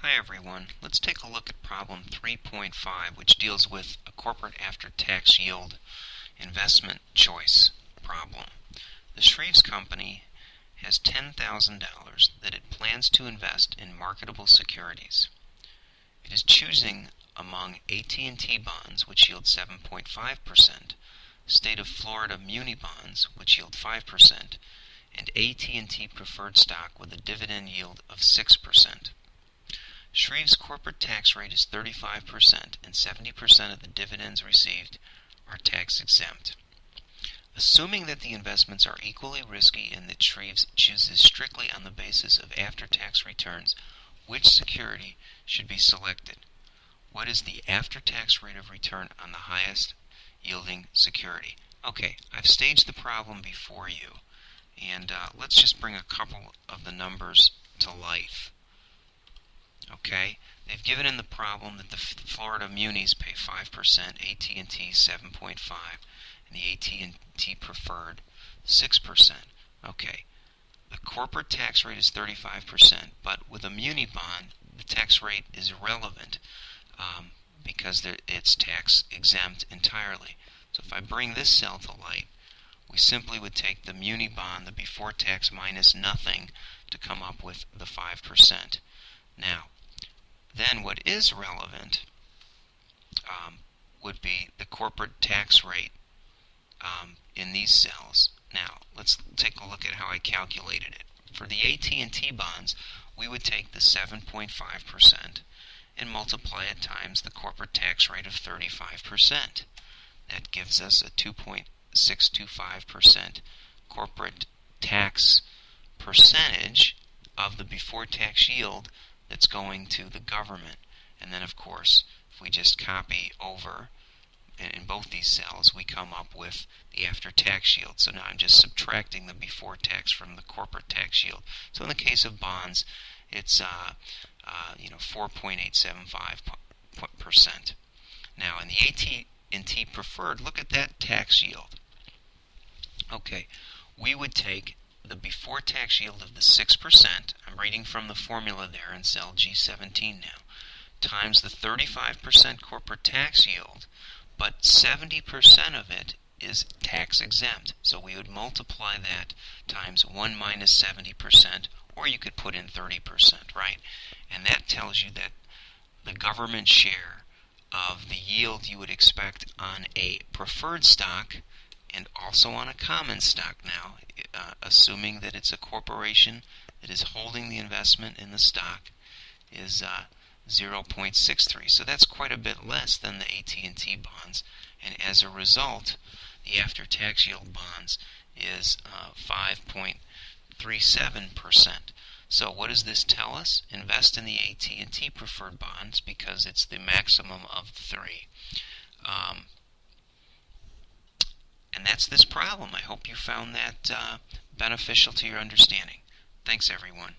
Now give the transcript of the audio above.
Hi everyone, let's take a look at problem 3.5, which deals with a corporate after-tax yield investment choice problem. The Shreves Company has $10,000 that it plans to invest in marketable securities. It is choosing among AT&T bonds, which yield 7.5%, State of Florida muni bonds, which yield 5%, and AT&T preferred stock with a dividend yield of 6%. Shreve's corporate tax rate is 35%, and 70% of the dividends received are tax exempt. Assuming that the investments are equally risky and that Shreves chooses strictly on the basis of after-tax returns, which security should be selected? What is the after-tax rate of return on the highest yielding security? Okay, I've staged the problem before you, and let's just bring a couple of the numbers to life. Okay, they've given in the problem that the Florida munis pay 5%, AT&T 7.5%, and the AT&T preferred 6%. Okay, the corporate tax rate is 35%, but with a muni bond, the tax rate is irrelevant because it's tax exempt entirely. So if I bring this cell to light, we simply would take the muni bond, the before tax minus nothing, to come up with the 5%. Now, then what is relevant would be the corporate tax rate in these cells. Now, let's take a look at how I calculated it. For the AT&T bonds, we would take the 7.5% and multiply it times the corporate tax rate of 35%. That gives us a 2.625% corporate tax percentage of the before tax yield that's going to the government. And then, of course, if we just copy over in both these cells, we come up with the after-tax yield. So now I'm just subtracting the before tax from the corporate tax yield. So in the case of bonds, it's 4.875%. Now in the AT&T preferred, look at that tax yield. Okay, we would take the before tax yield of the 6%, I'm reading from the formula there in cell G17 now, times the 35% corporate tax yield, but 70% of it is tax exempt. So we would multiply that times 1 minus 70%, or you could put in 30%, right? And that tells you that the government share of the yield you would expect on a preferred stock and also on a common stock now, assuming that it's a corporation that is holding the investment in the stock, is 0.63. So that's quite a bit less than the AT&T bonds, and as a result, the after-tax yield bonds is 5.37%. So what does this tell us? Invest in the AT&T preferred bonds because it's the maximum of the three. And that's this problem. I hope you found that beneficial to your understanding. Thanks, everyone.